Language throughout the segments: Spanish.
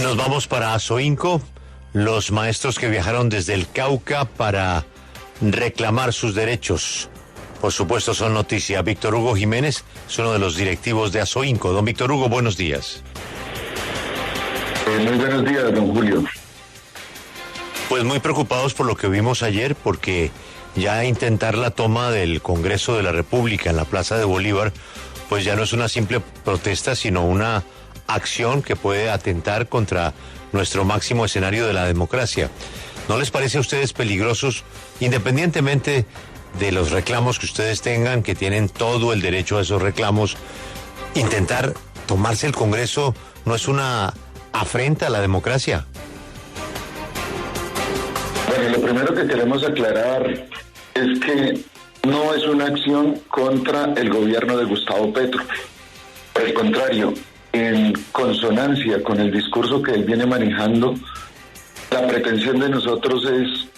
Nos vamos para Azoinco, los maestros que viajaron desde el Cauca para reclamar sus derechos. Por supuesto son noticia. Víctor Hugo Jiménez es uno de los directivos de Azoinco. Don Víctor Hugo, buenos días. Muy buenos días, don Julio. Pues muy preocupados por lo que vimos ayer, porque ya intentar la toma del Congreso de la República en la Plaza de Bolívar, pues ya no es una simple protesta, sino una acción que puede atentar contra nuestro máximo escenario de la democracia. ¿No les parece a ustedes peligrosos, independientemente de los reclamos que ustedes tengan, que tienen todo el derecho a esos reclamos, intentar tomarse el Congreso no es una afrenta a la democracia? Bueno, lo primero que queremos aclarar es que no es una acción contra el gobierno de Gustavo Petro. Por el contrario, en consonancia con el discurso que él viene manejando, la pretensión de nosotros es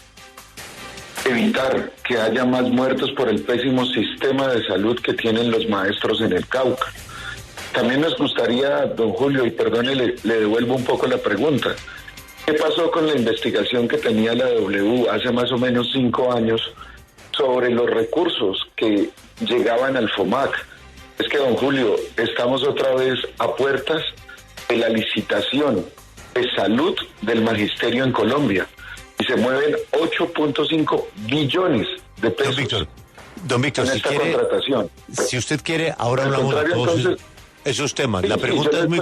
evitar que haya más muertos por el pésimo sistema de salud que tienen los maestros en el Cauca. También nos gustaría, don Julio, y perdone, le devuelvo un poco la pregunta. ¿Qué pasó con la investigación que tenía la W hace más o menos 5 años sobre los recursos que llegaban al FOMAC? Es que, don Julio, estamos otra vez a puertas de la licitación de salud del magisterio en Colombia y se mueven 8.5 billones de pesos. Don Víctor, en esta contratación. Si usted quiere, ahora hablamos de todos esos temas. La pregunta es muy...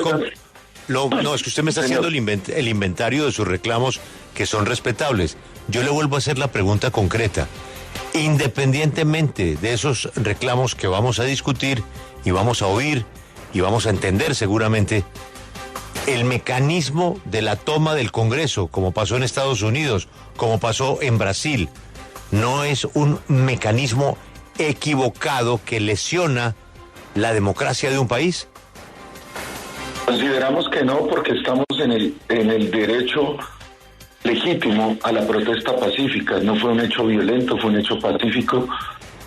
No, es que usted me está haciendo el inventario de sus reclamos, que son respetables. Yo le vuelvo a hacer la pregunta concreta. Independientemente de esos reclamos que vamos a discutir y vamos a oír y vamos a entender seguramente, el mecanismo de la toma del Congreso, como pasó en Estados Unidos, como pasó en Brasil, ¿no es un mecanismo equivocado que lesiona la democracia de un país? Consideramos que no, porque estamos en el derecho legítimo a la protesta pacífica. No fue un hecho violento, fue un hecho pacífico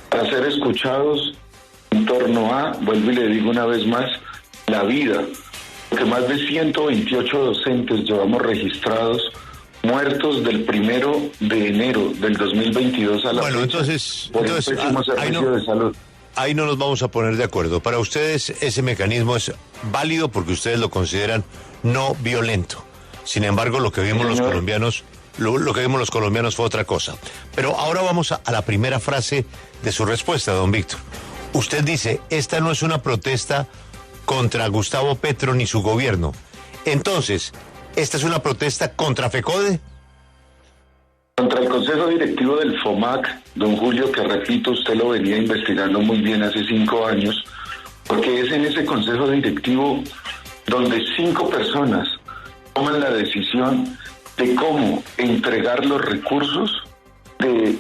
para ser escuchados en torno a, vuelvo y le digo una vez más, la vida. Porque más de 128 docentes llevamos registrados muertos del 1 de enero del 2022 a la fecha. Entonces por el pésimo servicio de salud. Ahí no nos vamos a poner de acuerdo. Para ustedes ese mecanismo es válido porque ustedes lo consideran no violento. Sin embargo, lo que vimos los colombianos, lo que vimos los colombianos fue otra cosa. Pero ahora vamos a la primera frase de su respuesta, don Víctor. Usted dice, esta no es una protesta contra Gustavo Petro ni su gobierno. Entonces, ¿esta es una protesta contra FECODE? Contra el Consejo Directivo del FOMAC, don Julio, que repito, usted lo venía investigando muy bien hace 5 años, porque es en ese Consejo Directivo donde 5 personas toman la decisión de cómo entregar los recursos de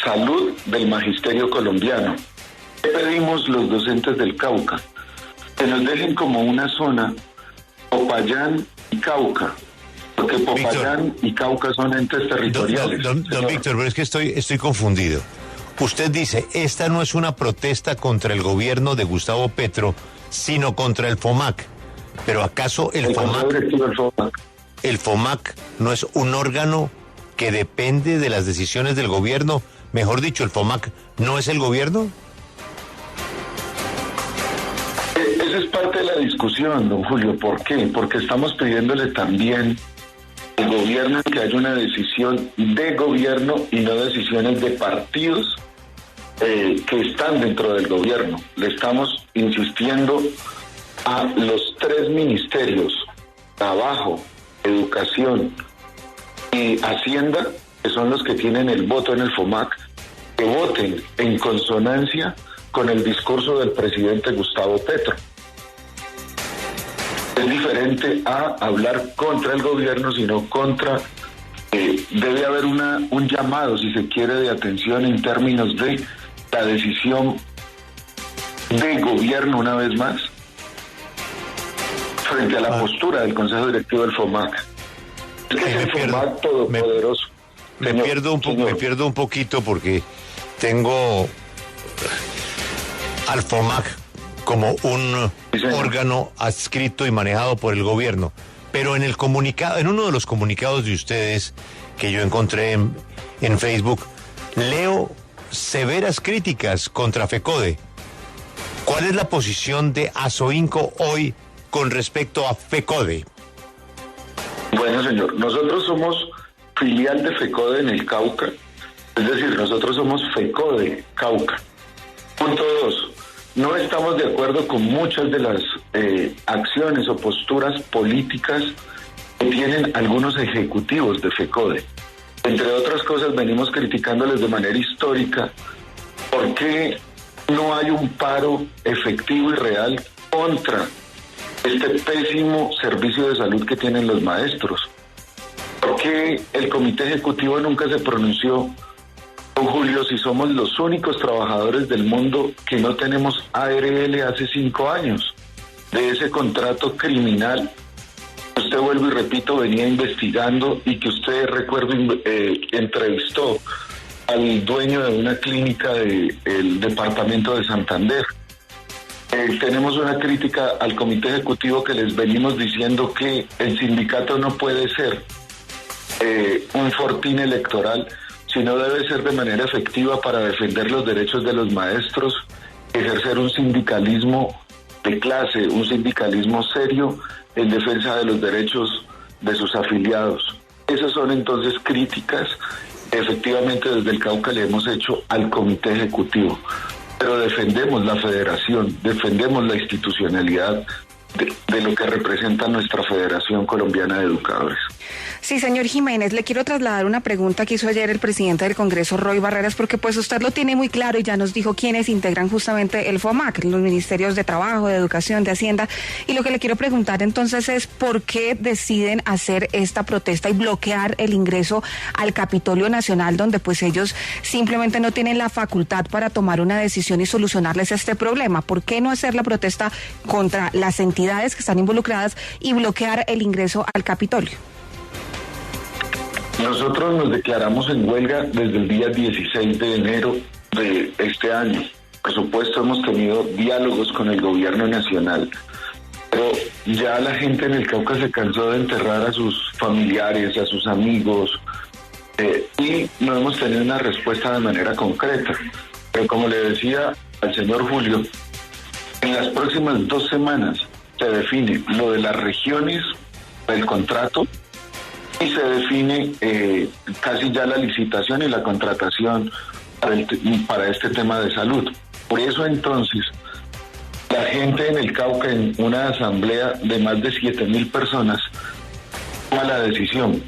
salud del magisterio colombiano. ¿Qué pedimos los docentes del Cauca? Que nos dejen como una zona Popayán y Cauca, porque Popayán y Cauca son entes territoriales. Don Víctor, pero es que estoy confundido. Usted dice, esta no es una protesta contra el gobierno de Gustavo Petro, sino contra el FOMAC. Pero ¿acaso el FOMAC no es un órgano que depende de las decisiones del gobierno? Mejor dicho, ¿el FOMAC no es el gobierno? Esa es parte de la discusión, don Julio. ¿Por qué? Porque estamos pidiéndole también al gobierno que haya una decisión de gobierno y no decisiones de partidos que están dentro del gobierno. Le estamos insistiendo a los 3 ministerios, Trabajo, Educación y Hacienda, que son los que tienen el voto en el FOMAC, que voten en consonancia con el discurso del presidente Gustavo Petro. Es diferente a hablar contra el gobierno, sino contra... debe haber un llamado, si se quiere, de atención en términos de la decisión de gobierno, una vez más, frente a la postura del Consejo Directivo del FOMAC. Es que es el FOMAC todopoderoso. Me pierdo un poquito porque tengo al FOMAC como un órgano adscrito y manejado por el gobierno. pero en el comunicado, en uno de los comunicados de ustedes que yo encontré en Facebook, leo severas críticas contra FECODE. ¿Cuál es la posición de Asoinco hoy con respecto a FECODE? Bueno, señor, nosotros somos filial de FECODE en el Cauca, es decir, nosotros somos FECODE Cauca. Punto 2. No estamos de acuerdo con muchas de las acciones o posturas políticas que tienen algunos ejecutivos de FECODE. Entre otras cosas, venimos criticándoles de manera histórica por qué no hay un paro efectivo y real contra este pésimo servicio de salud que tienen los maestros. ¿Por qué el comité ejecutivo nunca se pronunció, don Julio, si somos los únicos trabajadores del mundo que no tenemos ARL hace 5 años? De ese contrato criminal, usted, vuelvo y repito, venía investigando y que usted, recuerdo, entrevistó al dueño de una clínica del departamento de Santander. Tenemos una crítica al comité ejecutivo que les venimos diciendo que el sindicato no puede ser un fortín electoral, sino debe ser de manera efectiva para defender los derechos de los maestros, ejercer un sindicalismo de clase, un sindicalismo serio en defensa de los derechos de sus afiliados. Esas son entonces críticas que efectivamente desde el Cauca le hemos hecho al comité ejecutivo, pero defendemos la federación, defendemos la institucionalidad de lo que representa nuestra Federación Colombiana de Educadores. Sí, señor Jiménez, le quiero trasladar una pregunta que hizo ayer el presidente del Congreso, Roy Barreras, porque pues usted lo tiene muy claro y ya nos dijo quiénes integran justamente el FOMAC, los ministerios de Trabajo, de Educación, de Hacienda, y lo que le quiero preguntar entonces es ¿por qué deciden hacer esta protesta y bloquear el ingreso al Capitolio Nacional, donde pues ellos simplemente no tienen la facultad para tomar una decisión y solucionarles este problema? ¿Por qué no hacer la protesta contra las entidades que están involucradas y bloquear el ingreso al Capitolio? Nosotros nos declaramos en huelga desde el día 16 de enero de este año. Por supuesto, hemos tenido diálogos con el gobierno nacional, pero ya la gente en el Cauca se cansó de enterrar a sus familiares, a sus amigos, y no hemos tenido una respuesta de manera concreta. Pero como le decía al señor Julio, en las próximas 2 semanas se define lo de las regiones del contrato y se define casi ya la licitación y la contratación para este tema de salud. Por eso entonces la gente en el Cauca, en una asamblea de más de 7.000 personas, toma la decisión.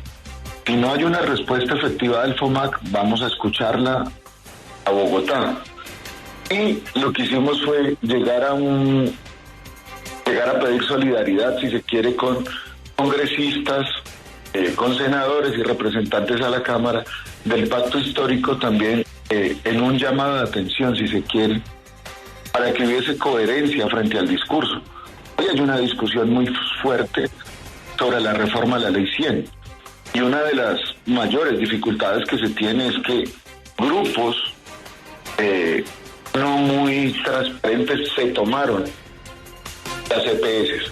Si no hay una respuesta efectiva del FOMAC, vamos a escucharla a Bogotá. Y lo que hicimos fue llegar a pedir solidaridad, si se quiere, con congresistas, con senadores y representantes a la Cámara del Pacto Histórico, también en un llamado de atención, si se quiere, para que hubiese coherencia frente al discurso. Hoy hay una discusión muy fuerte sobre la reforma a la Ley 100, y una de las mayores dificultades que se tiene es que grupos no muy transparentes se tomaron las EPS.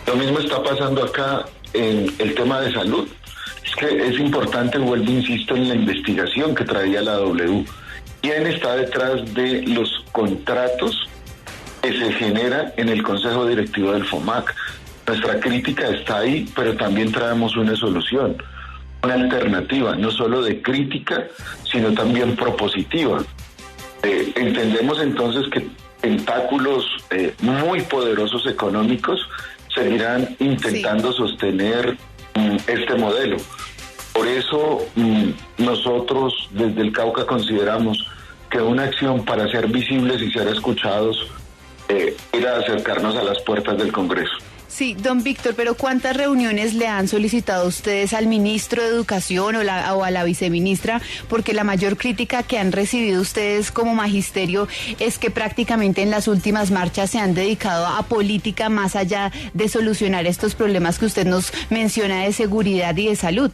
Lo mismo está pasando acá en el tema de salud. Es que es importante, vuelvo, insisto, en la investigación que traía la W. ¿Quién está detrás de los contratos que se generan en el Consejo Directivo del FOMAC? Nuestra crítica está ahí, pero también traemos una solución, una alternativa, no solo de crítica, sino también propositiva. Entendemos entonces que tentáculos muy poderosos económicos seguirán intentando sostener este modelo. Por eso nosotros desde el Cauca consideramos que una acción para ser visibles y ser escuchados era acercarnos a las puertas del Congreso. Sí, don Víctor, pero ¿cuántas reuniones le han solicitado ustedes al ministro de Educación o a la viceministra? Porque la mayor crítica que han recibido ustedes como magisterio es que prácticamente en las últimas marchas se han dedicado a política más allá de solucionar estos problemas que usted nos menciona de seguridad y de salud.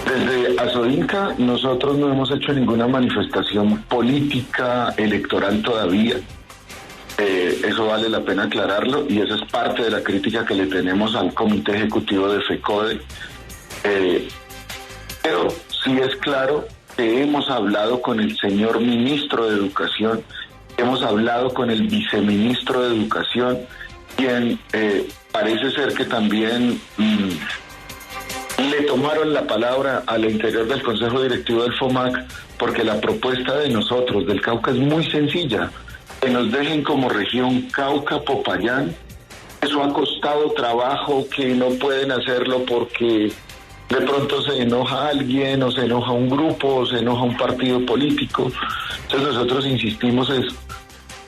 Desde Asoinca nosotros no hemos hecho ninguna manifestación política electoral todavía. Eso vale la pena aclararlo y esa es parte de la crítica que le tenemos al Comité Ejecutivo de FECODE. Pero sí es claro que hemos hablado con el señor ministro de Educación, hemos hablado con el viceministro de Educación, quien parece ser que también le tomaron la palabra al interior del Consejo Directivo del FOMAC, porque la propuesta de nosotros del Cauca es muy sencilla, que nos dejen como región Cauca-Popayán. Eso ha costado trabajo, que no pueden hacerlo porque de pronto se enoja alguien o se enoja un grupo o se enoja un partido político. Entonces nosotros insistimos,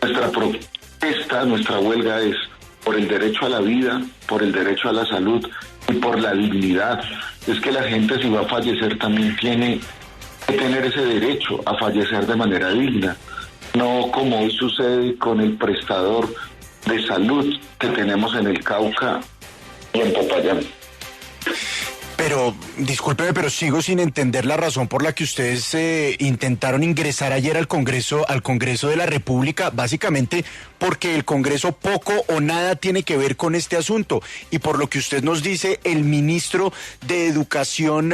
nuestra protesta, nuestra huelga es por el derecho a la vida, por el derecho a la salud y por la dignidad. Es que la gente, si va a fallecer, también tiene que tener ese derecho a fallecer de manera digna, no como hoy sucede con el prestador de salud que tenemos en el Cauca y en Popayán. Pero, discúlpeme, pero sigo sin entender la razón por la que ustedes intentaron ingresar ayer al Congreso de la República, básicamente porque el Congreso poco o nada tiene que ver con este asunto. Y por lo que usted nos dice, el ministro de Educación,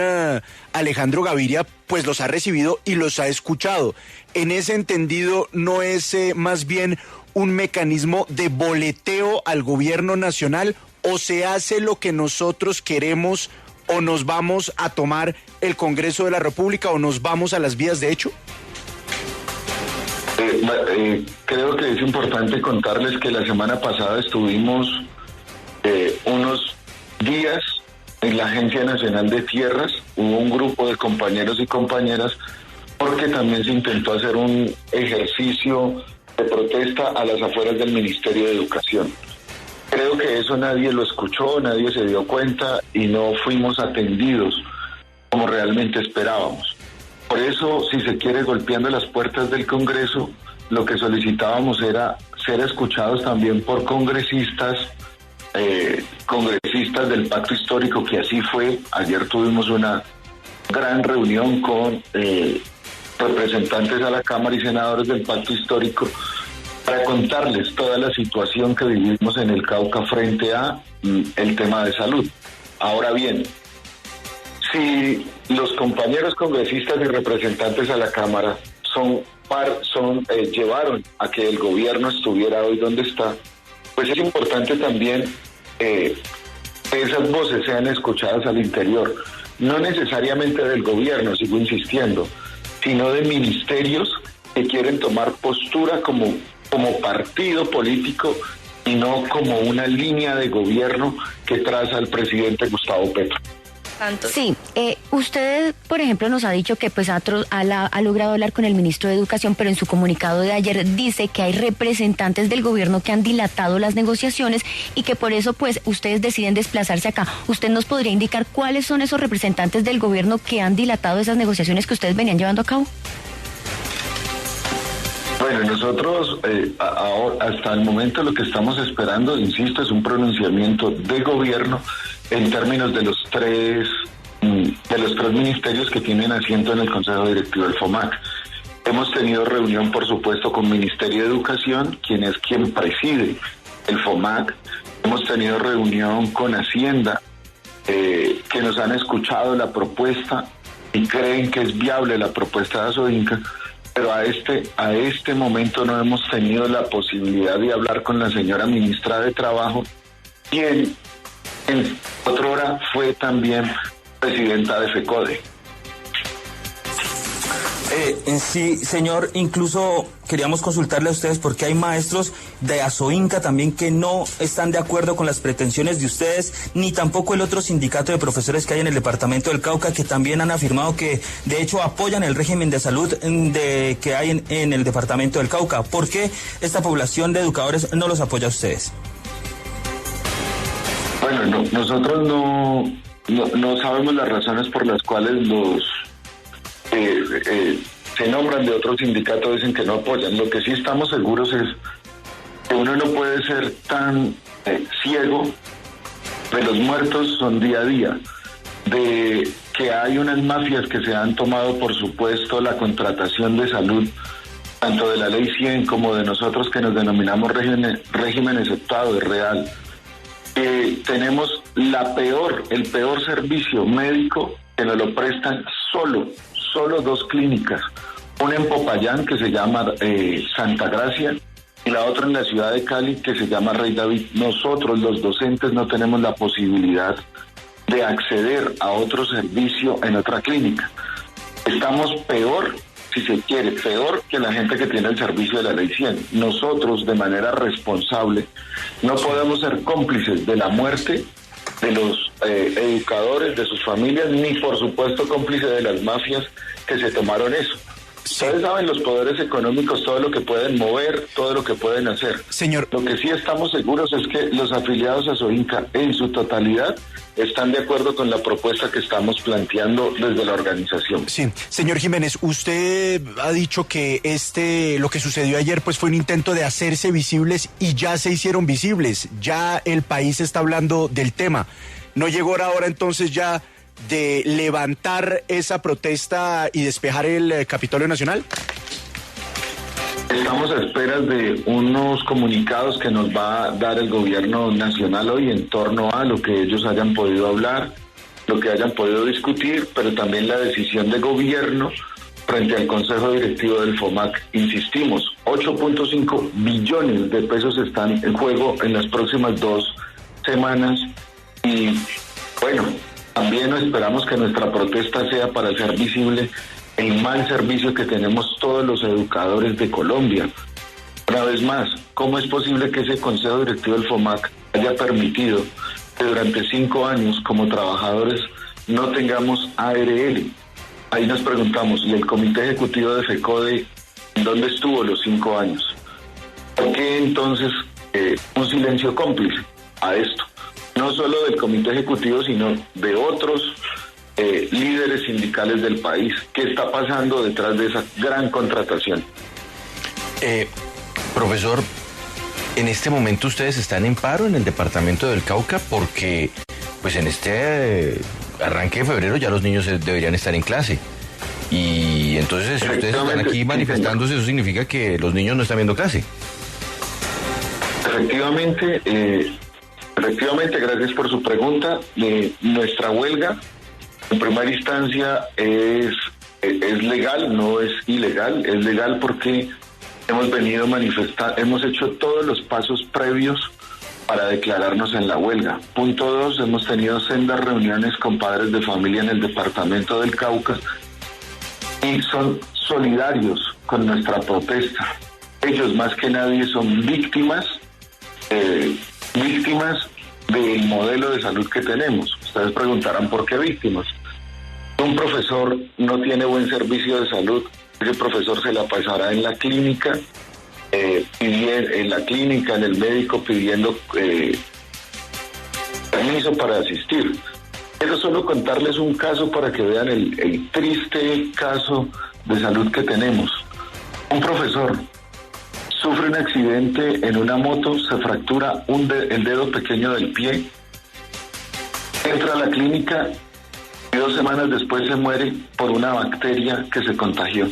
Alejandro Gaviria, pues los ha recibido y los ha escuchado. En ese entendido, ¿no es más bien un mecanismo de boleteo al gobierno nacional o se hace lo que nosotros queremos o nos vamos a tomar el Congreso de la República o nos vamos a las vías de hecho? Creo que es importante contarles que la semana pasada estuvimos unos días en la Agencia Nacional de Tierras. Hubo un grupo de compañeros y compañeras porque también se intentó hacer un ejercicio de protesta a las afueras del Ministerio de Educación. Creo que eso nadie lo escuchó, nadie se dio cuenta y no fuimos atendidos como realmente esperábamos. Por eso, si se quiere, golpeando las puertas del Congreso, lo que solicitábamos era ser escuchados también por congresistas del Pacto Histórico, que así fue. Ayer tuvimos una gran reunión con representantes a la Cámara y senadores del Pacto Histórico para contarles toda la situación que vivimos en el Cauca frente a el tema de salud. Ahora bien, si los compañeros congresistas y representantes a la Cámara llevaron a que el gobierno estuviera hoy donde está, pues es importante también que esas voces sean escuchadas al interior, no necesariamente del gobierno, sigo insistiendo, sino de ministerios que quieren tomar postura como partido político y no como una línea de gobierno que traza el presidente Gustavo Petro. Sí, usted, por ejemplo, nos ha dicho que pues ha logrado hablar con el ministro de Educación, pero en su comunicado de ayer dice que hay representantes del gobierno que han dilatado las negociaciones y que por eso pues ustedes deciden desplazarse acá. ¿Usted nos podría indicar cuáles son esos representantes del gobierno que han dilatado esas negociaciones que ustedes venían llevando a cabo? Bueno, nosotros hasta el momento lo que estamos esperando, insisto, es un pronunciamiento de gobierno en términos de los tres ministerios que tienen asiento en el Consejo Directivo del FOMAC. Hemos tenido reunión, por supuesto, con Ministerio de Educación, quien preside el FOMAC. Hemos tenido reunión con Hacienda, que nos han escuchado la propuesta y creen que es viable la propuesta de Asoinca. Pero a este momento no hemos tenido la posibilidad de hablar con la señora ministra de Trabajo, quien en otra hora fue también presidenta de FECODE. Sí, señor, incluso queríamos consultarle a ustedes porque hay maestros de Asoinca también que no están de acuerdo con las pretensiones de ustedes, ni tampoco el otro sindicato de profesores que hay en el departamento del Cauca, que también han afirmado que de hecho apoyan el régimen de salud que hay en el departamento del Cauca. ¿Por qué esta población de educadores no los apoya a ustedes? Bueno, nosotros no sabemos las razones por las cuales los se nombran de otros sindicatos, dicen que no apoyan. Lo que sí estamos seguros es que uno no puede ser tan ciego de los muertos son día a día, de que hay unas mafias que se han tomado, por supuesto, la contratación de salud tanto de la Ley 100 como de nosotros que nos denominamos régimen exceptuado, es real. Tenemos el peor servicio médico que nos lo prestan solo 2 clínicas. Una en Popayán que se llama Santa Gracia y la otra en la ciudad de Cali que se llama Rey David. Nosotros los docentes no tenemos la posibilidad de acceder a otro servicio en otra clínica. Estamos peor, si se quiere, peor que la gente que tiene el servicio de la Ley 100. Nosotros, de manera responsable, no podemos ser cómplices de la muerte de los educadores, de sus familias, ni por supuesto cómplices de las mafias que se tomaron eso. Sí. Ustedes saben los poderes económicos, todo lo que pueden mover, todo lo que pueden hacer. Señor. Lo que sí estamos seguros es que los afiliados a Soinca en su totalidad están de acuerdo con la propuesta que estamos planteando desde la organización. Sí, señor Jiménez, usted ha dicho que lo que sucedió ayer pues fue un intento de hacerse visibles y ya se hicieron visibles, ya el país está hablando del tema. ¿No llegó la hora entonces ya de levantar esa protesta y despejar el Capitolio Nacional? Estamos a esperas de unos comunicados que nos va a dar el gobierno nacional hoy en torno a lo que ellos hayan podido hablar, lo que hayan podido discutir, pero también la decisión de gobierno frente al Consejo Directivo del FOMAC. Insistimos, 8.5 billones de pesos están en juego en las próximas 2 semanas y bueno, también esperamos que nuestra protesta sea para hacer visible el mal servicio que tenemos todos los educadores de Colombia. Una vez más, ¿cómo es posible que ese Consejo Directivo del FOMAC haya permitido que durante 5 años como trabajadores no tengamos ARL? Ahí nos preguntamos, ¿y el Comité Ejecutivo de FECODE dónde estuvo los 5 años? ¿Por qué entonces un silencio cómplice a esto? No solo del Comité Ejecutivo, sino de otros líderes sindicales del país. ¿Qué está pasando detrás de esa gran contratación? Profesor, en este momento ustedes están en paro en el departamento del Cauca porque pues en este arranque de febrero ya los niños deberían estar en clase. Y entonces si ustedes están aquí manifestándose, eso significa que los niños no están viendo clase. Efectivamente, gracias por su pregunta. Nuestra huelga, en primera instancia, es legal, no es ilegal. Es legal porque hemos venido hemos hecho todos los pasos previos para declararnos en la huelga. Punto 2, hemos tenido sendas reuniones con padres de familia en el departamento del Cauca y son solidarios con nuestra protesta. Ellos más que nadie son víctimas del modelo de salud que tenemos. Ustedes preguntarán por qué víctimas. Un profesor no tiene buen servicio de salud, ese profesor se la pasará en la clínica, en el médico pidiendo permiso para asistir. Quiero solo contarles un caso para que vean el triste caso de salud que tenemos. Un profesor sufre un accidente en una moto, se fractura el dedo pequeño del pie, entra a la clínica y 2 semanas después se muere por una bacteria que se contagió.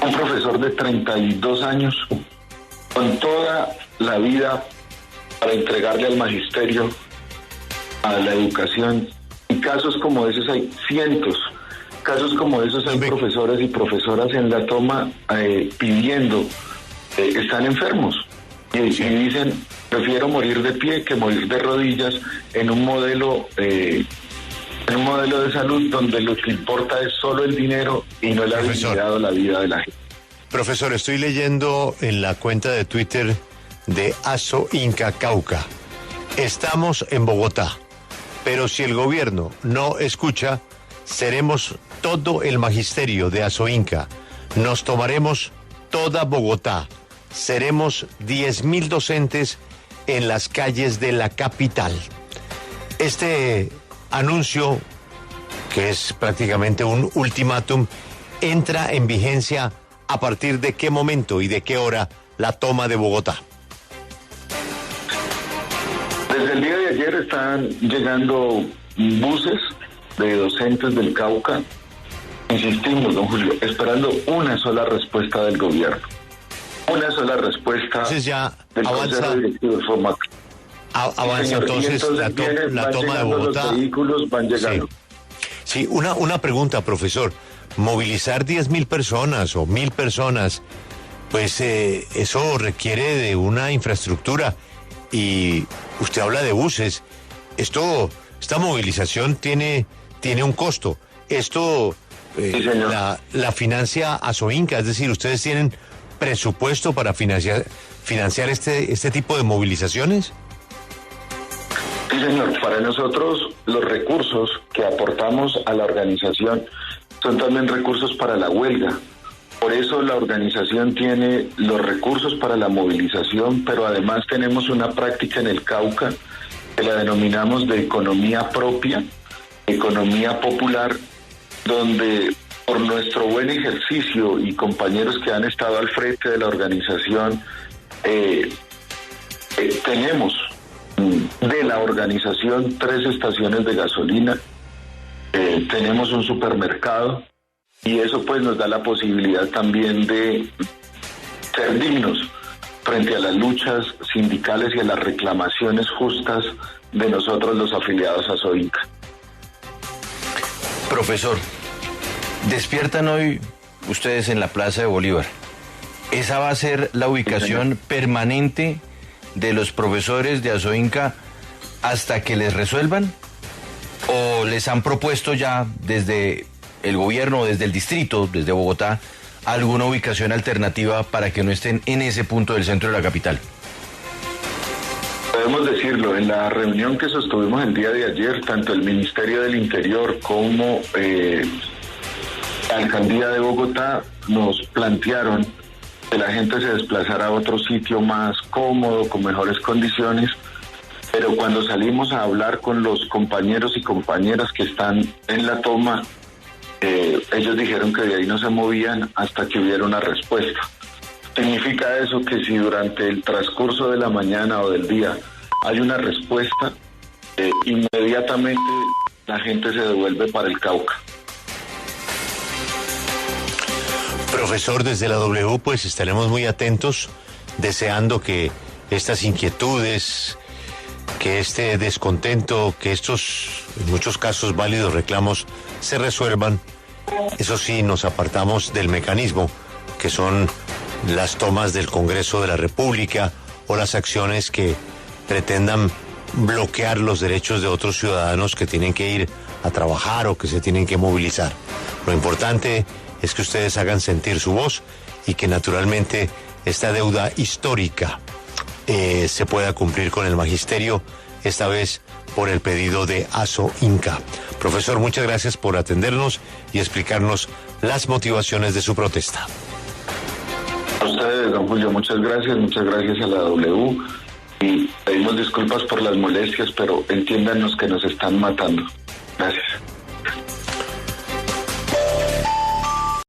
Un profesor de 32 años, con toda la vida para entregarle al magisterio, a la educación. Y casos como esos hay cientos. Casos como esos hay profesores y profesoras en la toma pidiendo, están enfermos y dicen, prefiero morir de pie que morir de rodillas en un modelo de salud donde lo que importa es solo el dinero y no la dignidad o la vida de la gente. Profesor, estoy leyendo en la cuenta de Twitter de Asoinca Cauca. Estamos en Bogotá, pero si el gobierno no escucha, seremos todo el magisterio de Asoinca. Nos tomaremos toda Bogotá. Seremos 10.000 docentes en las calles de la capital. Este anuncio, que es prácticamente un ultimátum, entra en vigencia a partir de qué momento y de qué hora la toma de Bogotá. Desde el día de ayer están llegando buses de docentes del Cauca Insistimos, don Julio, esperando una sola respuesta del gobierno. Una sola respuesta entonces ya del Consejo Directivo del FOMAC. Avanza entonces la toma de Bogotá. Los vehículos van llegando. Sí, una pregunta, profesor. Movilizar 10.000 personas o 1.000 personas, pues eso requiere de una infraestructura. Y usted habla de buses. Esta movilización tiene un costo. Esto Sí, la financia Asoinca, es decir, ustedes tienen presupuesto para financiar este tipo de movilizaciones. Sí, señor. Para nosotros los recursos que aportamos a la organización son también recursos para la huelga. Por eso la organización tiene los recursos para la movilización, pero además tenemos una práctica en el Cauca que la denominamos de economía propia, economía popular, donde por nuestro buen ejercicio y compañeros que han estado al frente de la organización, tenemos de la organización 3 estaciones de gasolina, tenemos un supermercado y eso pues nos da la posibilidad también de ser dignos frente a las luchas sindicales y a las reclamaciones justas de nosotros los afiliados a Asoinca. Profesor, despiertan hoy ustedes en la Plaza de Bolívar. ¿Esa va a ser la ubicación permanente de los profesores de Asoinca hasta que les resuelvan? ¿O les han propuesto ya desde el gobierno, desde el distrito, desde Bogotá, alguna ubicación alternativa para que no estén en ese punto del centro de la capital? Podemos decirlo, en la reunión que sostuvimos el día de ayer, tanto el Ministerio del Interior como la Alcaldía de Bogotá nos plantearon que la gente se desplazara a otro sitio más cómodo, con mejores condiciones, pero cuando salimos a hablar con los compañeros y compañeras que están en la toma, ellos dijeron que de ahí no se movían hasta que hubiera una respuesta. Significa eso que si durante el transcurso de la mañana o del día hay una respuesta, inmediatamente la gente se devuelve para el Cauca. Profesor, desde la W pues estaremos muy atentos, deseando que estas inquietudes, que este descontento, que estos en muchos casos válidos reclamos se resuelvan. Eso sí, nos apartamos del mecanismo que son las tomas del Congreso de la República o las acciones que pretendan bloquear los derechos de otros ciudadanos que tienen que ir a trabajar o que se tienen que movilizar. Lo importante es que ustedes hagan sentir su voz y que naturalmente esta deuda histórica se pueda cumplir con el magisterio, esta vez por el pedido de Asoinca. Profesor, muchas gracias por atendernos y explicarnos las motivaciones de su protesta. A ustedes, don Julio, muchas gracias a la W y pedimos disculpas por las molestias, pero entiéndanos que nos están matando. Gracias.